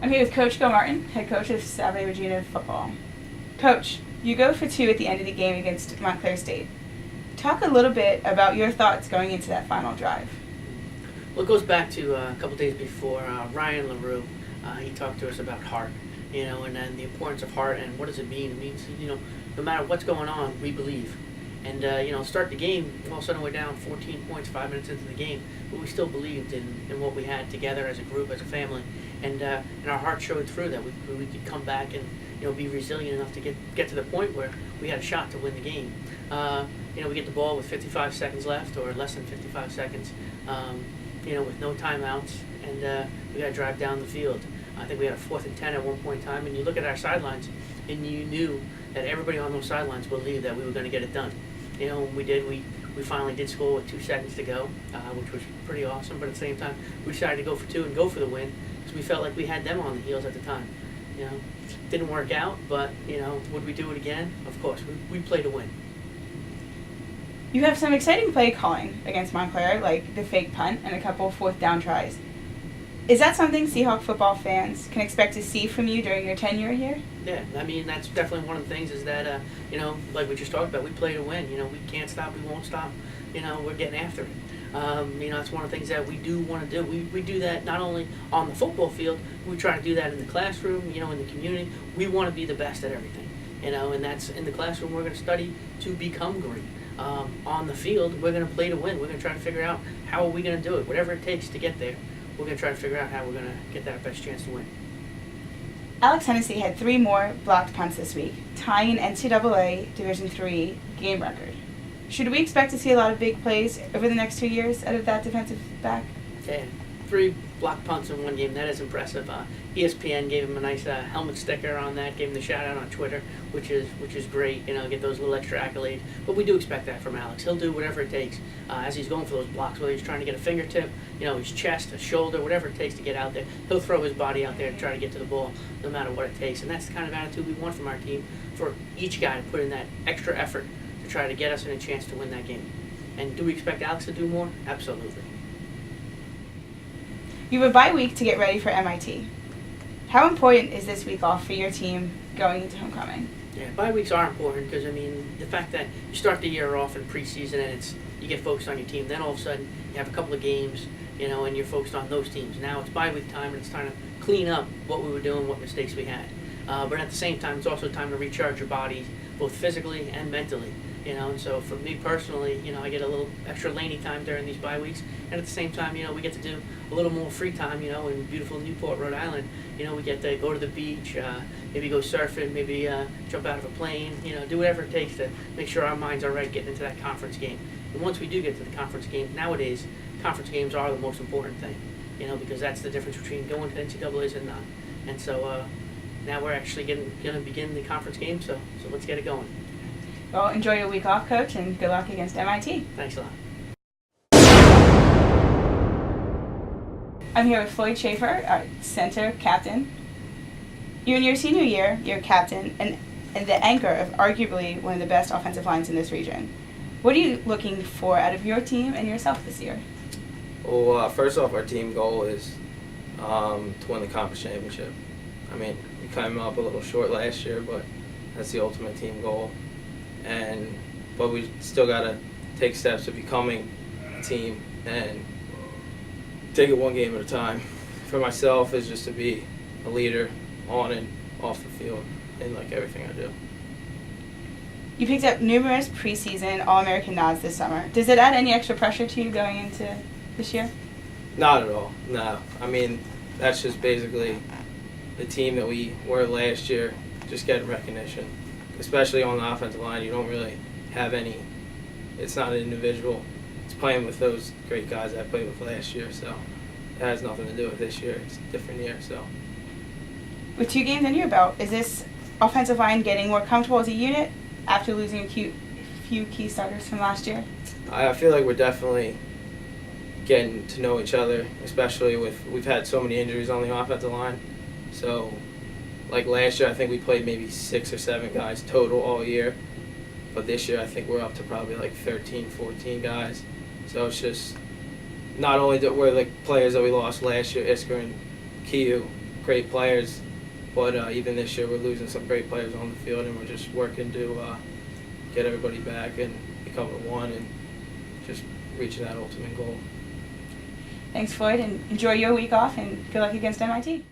I'm here with Coach Gilmartin, head coach of Salve Regina football. Coach, you go for 2 at the end of the game against Montclair St. Talk a little bit about your thoughts going into that final drive. Well, it goes back to a couple days before. Ryan LaRue, he talked to us about heart, and then the importance of heart and what does it mean. It means, no matter what's going on, we believe. And, start the game, all of a sudden we're down 14 points 5 minutes into the game, but we still believed in what we had together as a group, as a family. And our heart showed through that we could come back and, be resilient enough to get to the point where we had a shot to win the game. We get the ball with 55 seconds left or less than 55 seconds, with no timeouts, and we got to drive down the field. I think we had a 4th and 10 at one point in time, and you look at our sidelines, and you knew that everybody on those sidelines believed that we were going to get it done. When we did, we finally did score with 2 seconds to go, which was pretty awesome, but at the same time, we decided to go for 2 and go for the win, because we felt like we had them on the heels at the time. Didn't work out, but, would we do it again? Of course, we play to win. You have some exciting play calling against Montclair, like the fake punt and a couple 4th down tries. Is that something Seahawk football fans can expect to see from you during your tenure here? Yeah, that's definitely one of the things is that, like we just talked about, we play to win. We can't stop, we won't stop. We're getting after it. That's one of the things that we do want to do. We do that not only on the football field, we try to do that in the classroom, in the community. We want to be the best at everything, and that's in the classroom we're going to study to become great. On the field, we're going to play to win. We're going to try to figure out how are we going to do it. Whatever it takes to get there, we're going to try to figure out how we're going to get that best chance to win. Alex Hennessy had 3 more blocked punts this week, tying an NCAA Division III game record. Should we expect to see a lot of big plays over the next 2 years out of that defensive back? Yeah, 3 blocked punts in one game. That is impressive. ESPN gave him a nice helmet sticker on that, gave him the shout out on Twitter, which is great. Get those little extra accolades. But we do expect that from Alex. He'll do whatever it takes as he's going for those blocks, whether he's trying to get a fingertip, his chest, a shoulder, whatever it takes to get out there. He'll throw his body out there to try to get to the ball, no matter what it takes. And that's the kind of attitude we want from our team, for each guy to put in that extra effort to try to get us in a chance to win that game. And do we expect Alex to do more? Absolutely. You have a bye week to get ready for MIT. How important is this week off for your team going into homecoming? Yeah, bye weeks are important because, the fact that you start the year off in preseason and you get focused on your team, then all of a sudden you have a couple of games, and you're focused on those teams. Now it's bye week time and it's time to clean up what we were doing, what mistakes we had. But at the same time, it's also time to recharge your body, both physically and mentally. And so for me personally, I get a little extra laney time during these bye weeks, and at the same time, we get to do a little more free time, in beautiful Newport, Rhode Island. We get to go to the beach, maybe go surfing, maybe jump out of a plane, do whatever it takes to make sure our minds are right getting into that conference game. And once we do get to the conference game, nowadays, conference games are the most important thing, because that's the difference between going to NCAAs and not. And so now we're actually going to begin the conference game, so let's get it going. Well, enjoy your week off, Coach, and good luck against MIT. Thanks a lot. I'm here with Floyd Shaffer, our center captain. You're in your senior year, you're captain, and the anchor of arguably one of the best offensive lines in this region. What are you looking for out of your team and yourself this year? Well, first off, our team goal is to win the conference championship. We came up a little short last year, but that's the ultimate team goal. But we still got to take steps to becoming a team and take it one game at a time. For myself, is just to be a leader on and off the field in everything I do. You picked up numerous preseason All-American nods this summer. Does it add any extra pressure to you going into this year? Not at all, no. That's just basically the team that we were last year, just getting recognition. Especially on the offensive line, you don't really have any. It's not an individual. It's playing with those great guys I played with last year, so it has nothing to do with this year. It's a different year, so. With 2 games under your belt, is this offensive line getting more comfortable as a unit after losing a few key starters from last year? I feel like we're definitely getting to know each other, especially we've had so many injuries on the offensive line. So, last year, I think we played maybe 6 or 7 guys total all year. But this year, I think we're up to probably 13, 14 guys. So it's just not only that we're the players that we lost last year, Isker and Kiyu, great players, but even this year we're losing some great players on the field, and we're just working to get everybody back and become a one and just reaching that ultimate goal. Thanks, Floyd, and enjoy your week off, and good luck against MIT.